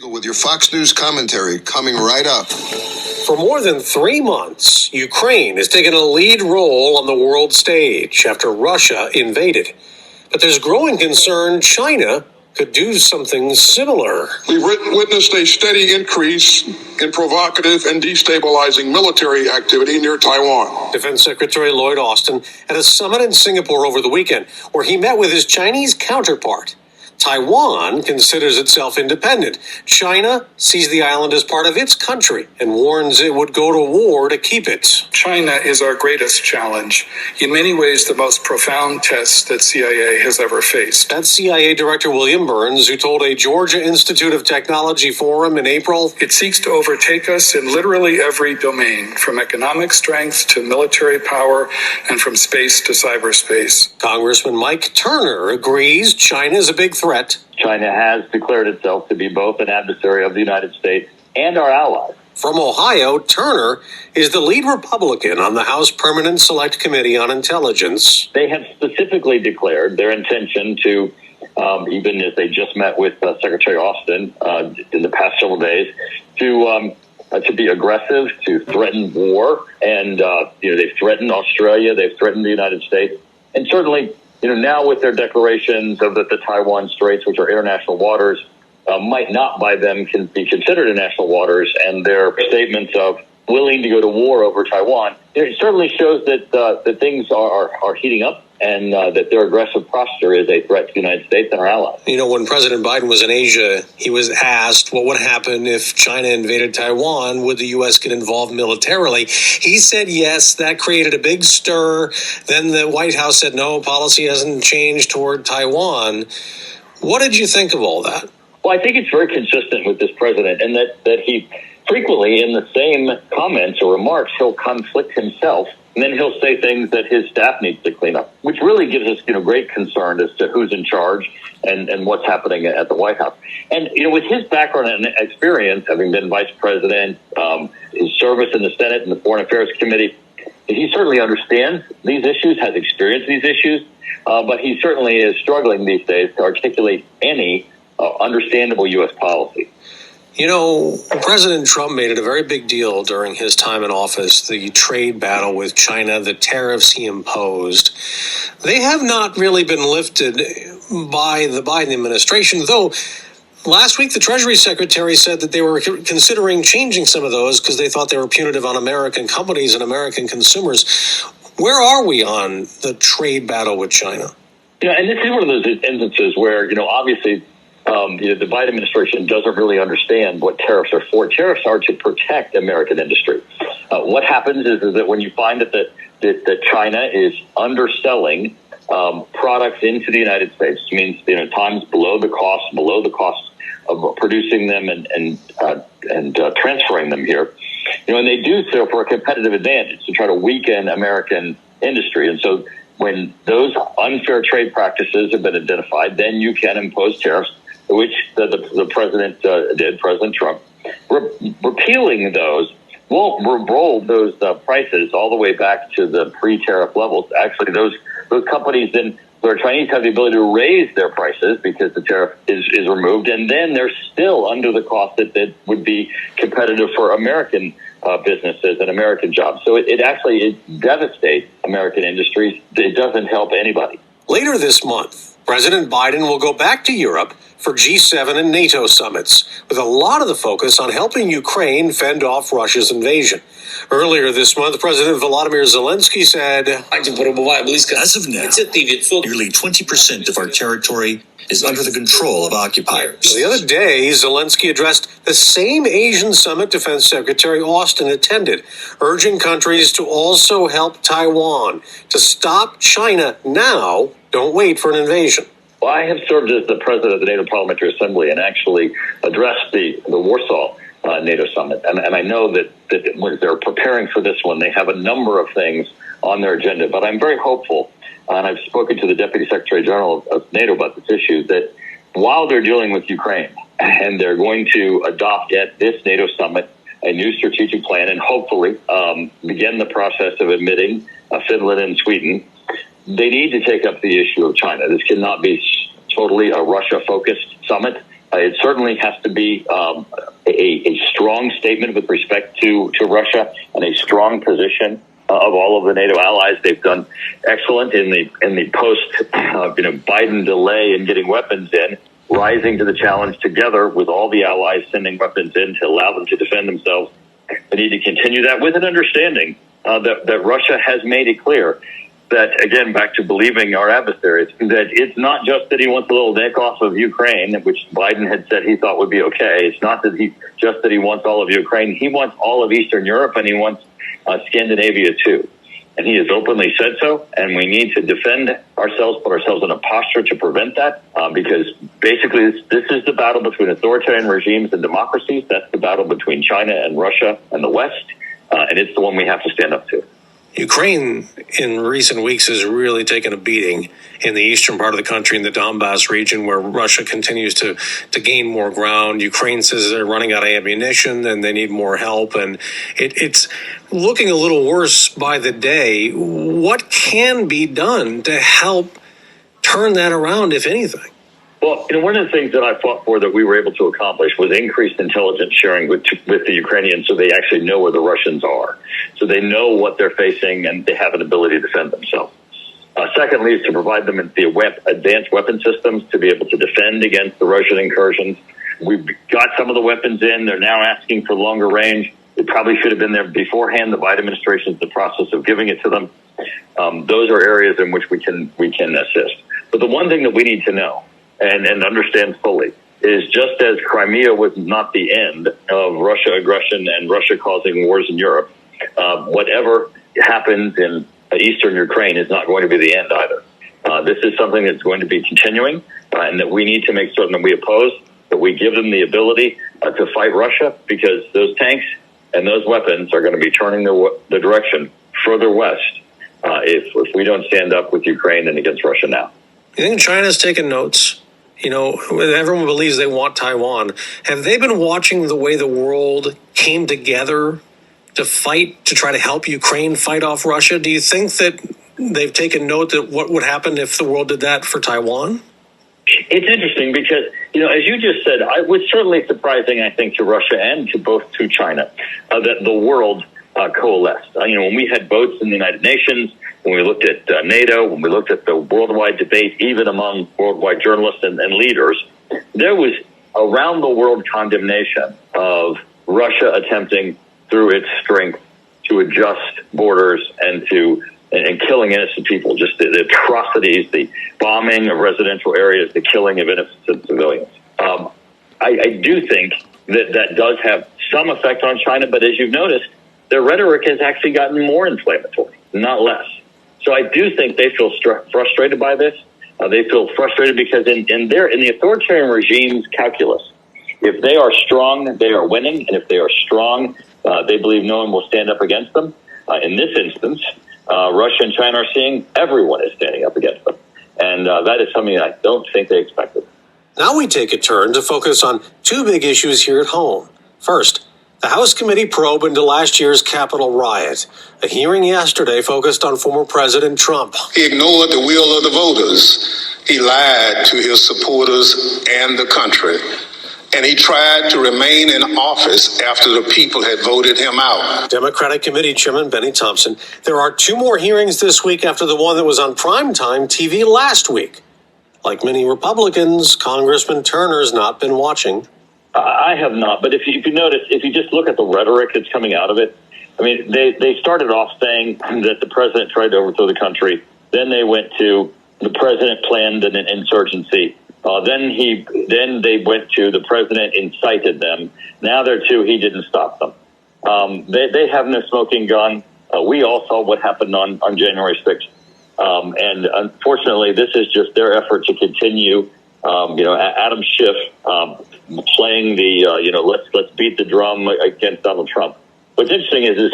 With your Fox News commentary coming right up. For more than 3 months, Ukraine has taken a lead role on the world stage after Russia invaded. But there's growing concern China could do something similar. We've witnessed a steady increase in provocative and destabilizing military activity near Taiwan. Defense Secretary Lloyd Austin at a summit in Singapore over the weekend, where he met with his Chinese counterpart. Taiwan considers itself independent. China sees the island as part of its country and warns it would go to war to keep it. China is our greatest challenge. In many ways, the most profound test that CIA has ever faced. That's CIA Director William Burns, who told a Georgia Institute of Technology forum in April, "It seeks to overtake us in literally every domain, from economic strength to military power and from space to cyberspace." Congressman Mike Turner agrees China is a big threat. China has declared itself to be both an adversary of the United States and our allies. From Ohio, Turner is the lead Republican on the House Permanent Select Committee on Intelligence. They have specifically declared their intention to, even as they just met with Secretary Austin in the past several days, to be aggressive, to threaten war. And, they've threatened Australia, they've threatened the United States. And certainly, now with their declarations of that the Taiwan Straits, which are international waters, might not by them can be considered international waters, and their statements of willing to go to war over Taiwan, it certainly shows that things are heating up, and that their aggressive posture is a threat to the United States and our allies. When President Biden was in Asia, he was asked what would happen if China invaded Taiwan. Would the U.S. get involved militarily? He said yes. That created a big stir. Then the White House said no, policy hasn't changed toward Taiwan. What did you think of all that? Well, I think it's very consistent with this president, and that he frequently, in the same comments or remarks, he'll conflict himself, and then he'll say things that his staff needs to clean up, which really gives us, great concern as to who's in charge and what's happening at the White House. And, with his background and experience, having been vice president, his service in the Senate and the Foreign Affairs Committee, he certainly understands these issues, has experienced these issues, but he certainly is struggling these days to articulate any understandable U.S. policy. President Trump made it a very big deal during his time in office, the trade battle with China, the tariffs he imposed. They have not really been lifted by the Biden administration, though last week the Treasury Secretary said that they were considering changing some of those because they thought they were punitive on American companies and American consumers. Where are we on the trade battle with China? And this is one of those instances where, obviously, the Biden administration doesn't really understand what tariffs are for. Tariffs are to protect American industry. What happens is that when you find that China is underselling products into the United States, means times below the cost of producing them and transferring them here, and they do so for a competitive advantage to try to weaken American industry. And so when those unfair trade practices have been identified, then you can impose tariffs, which the president did, President Trump. Repealing those won't roll those prices all the way back to the pre-tariff levels. Actually, those companies then, the Chinese have the ability to raise their prices because the tariff is removed, and then they're still under the cost that would be competitive for American businesses and American jobs. So it devastates American industries. It doesn't help anybody. Later this month, President Biden will go back to Europe for G7 and NATO summits, with a lot of the focus on helping Ukraine fend off Russia's invasion. Earlier this month, President Volodymyr Zelensky said, "As of now, nearly 20% of our territory is under the control of occupiers." The other day, Zelensky addressed the same Asian summit Defense Secretary Austin attended, urging countries to also help Taiwan, to stop China now. Don't wait for an invasion. Well, I have served as the president of the NATO Parliamentary Assembly and actually addressed the Warsaw NATO summit. And I know that when they're preparing for this one, they have a number of things on their agenda. But I'm very hopeful, and I've spoken to the Deputy Secretary General of NATO about this issue, that while they're dealing with Ukraine, and they're going to adopt at this NATO summit a new strategic plan and hopefully begin the process of admitting Finland and Sweden, they need to take up the issue of China. This cannot be totally a Russia-focused summit. It certainly has to be a strong statement with respect to Russia and a strong position of all of the NATO allies. They've done excellent in the post Biden delay in getting weapons in, rising to the challenge together with all the allies sending weapons in to allow them to defend themselves. They need to continue that with an understanding that Russia has made it clear that, again, back to believing our adversaries, that it's not just that he wants a little neck off of Ukraine, which Biden had said he thought would be okay. It's not that he wants all of Ukraine. He wants all of Eastern Europe, and he wants Scandinavia too. And he has openly said so, and we need to defend ourselves, put ourselves in a posture to prevent that, because basically this is the battle between authoritarian regimes and democracies. That's the battle between China and Russia and the West, and it's the one we have to stand up to. Ukraine in recent weeks has really taken a beating in the eastern part of the country, in the Donbass region, where Russia continues to gain more ground. Ukraine says they're running out of ammunition and they need more help, and it's looking a little worse by the day. What can be done to help turn that around, if anything? Well, one of the things that I fought for that we were able to accomplish was increased intelligence sharing with the Ukrainians, so they actually know where the Russians are. So they know what they're facing and they have an ability to defend themselves. Secondly, is to provide them the advanced weapon systems to be able to defend against the Russian incursions. We've got some of the weapons in. They're now asking for longer range. It probably should have been there beforehand. The Biden administration is in the process of giving it to them. Those are areas in which we can assist. But the one thing that we need to know and understand fully is, just as Crimea was not the end of Russia aggression and Russia causing wars in Europe, whatever happens in eastern Ukraine is not going to be the end either. This is something that's going to be continuing, and that we need to make certain that we oppose, that we give them the ability to fight Russia, because those tanks and those weapons are going to be turning the direction further west if we don't stand up with Ukraine and against Russia now. You think China's taken notes? Everyone believes they want Taiwan. Have they been watching the way the world came together to fight, to try to help Ukraine fight off Russia? Do you think that they've taken note that what would happen if the world did that for Taiwan? It's interesting because, as you just said, it was certainly surprising, I think, to Russia and to China that the world coalesced. When we had votes in the United Nations, when we looked at NATO, when we looked at the worldwide debate, even among worldwide journalists and leaders, there was around the world condemnation of Russia attempting through its strength to adjust borders and killing innocent people, just the atrocities, the bombing of residential areas, the killing of innocent civilians. I do think that does have some effect on China, but as you've noticed, their rhetoric has actually gotten more inflammatory, not less. So I do think they feel frustrated by this. They feel frustrated because in the authoritarian regime's calculus, if they are strong, they are winning, and if they are strong, they believe no one will stand up against them. In this instance, Russia and China are seeing everyone is standing up against them, and that is something I don't think they expected. Now we take a turn to focus on two big issues here at home. First, the House committee probe into last year's Capitol riot. A hearing yesterday focused on former President Trump. He ignored the will of the voters. He lied to his supporters and the country. And he tried to remain in office after the people had voted him out. Democratic Committee Chairman Benny Thompson. There are two more hearings this week after the one that was on primetime TV last week. Like many Republicans, Congressman Turner's not been watching. I have not, but if you notice, if you just look at the rhetoric that's coming out of it, they started off saying that the president tried to overthrow the country. Then they went to the president planned an insurgency. Then they went to the president incited them. Now they're to he didn't stop them. They have no smoking gun. We all saw what happened on January 6th. And unfortunately, this is just their effort to continue. Adam Schiff playing the let's beat the drum against Donald Trump. What's interesting is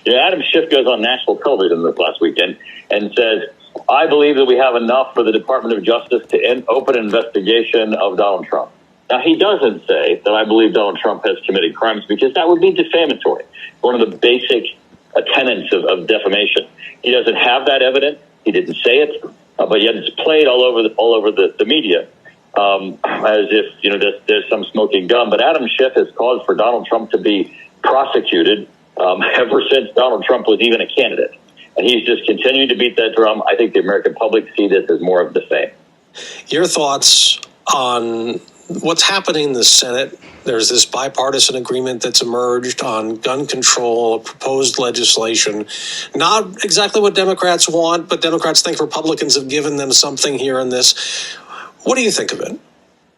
Adam Schiff goes on national television this last weekend and says, I believe that we have enough for the Department of Justice to open an investigation of Donald Trump. Now, he doesn't say that I believe Donald Trump has committed crimes, because that would be defamatory. One of the basic tenets of defamation. He doesn't have that evidence. He didn't say it, but yet it's played all over the media. as if, there's some smoking gun. But Adam Schiff has called for Donald Trump to be prosecuted ever since Donald Trump was even a candidate. And he's just continuing to beat that drum. I think the American public see this as more of the same. Your thoughts on what's happening in the Senate? There's this bipartisan agreement that's emerged on gun control, proposed legislation. Not exactly what Democrats want, but Democrats think Republicans have given them something here in this. What do you think of it?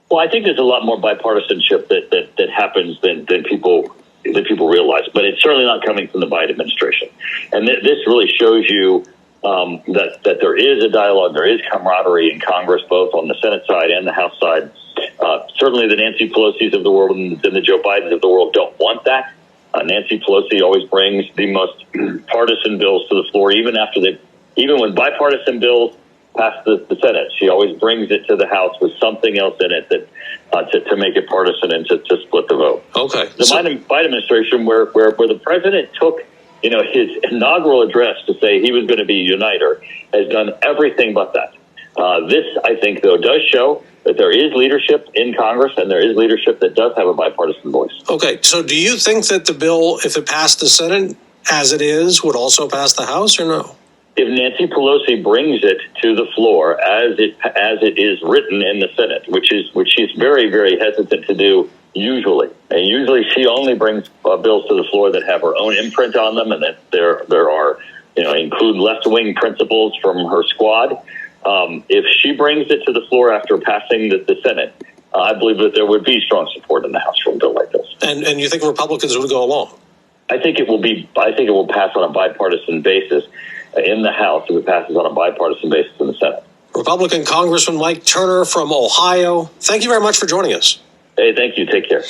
Well, I think there's a lot more bipartisanship that happens than people realize, but it's certainly not coming from the Biden administration. And this really shows you that there is a dialogue, there is camaraderie in Congress, both on the Senate side and the House side. Certainly the Nancy Pelosi's of the world and the Joe Bidens of the world don't want that. Nancy Pelosi always brings the most partisan bills to the floor, even when bipartisan bills pass the Senate. She always brings it to the House with something else in it that to make it partisan and to split the vote. Okay. The Biden administration, where the president took his inaugural address to say he was going to be a uniter, has done everything but that. This, I think, though, does show that there is leadership in Congress and there is leadership that does have a bipartisan voice. Okay, so do you think that the bill, if it passed the Senate as it is, would also pass the House or no? If Nancy Pelosi brings it to the floor as it is written in the Senate, which she's very, very hesitant to do usually, and usually she only brings bills to the floor that have her own imprint on them and that there are include left-wing principles from her squad. If she brings it to the floor after passing the Senate, I believe that there would be strong support in the House for a bill like this. And you think Republicans would go along? I think it will pass on a bipartisan basis in the House if it passes on a bipartisan basis in the Senate. Republican Congressman Mike Turner from Ohio, thank you very much for joining us. Hey, thank you. Take care.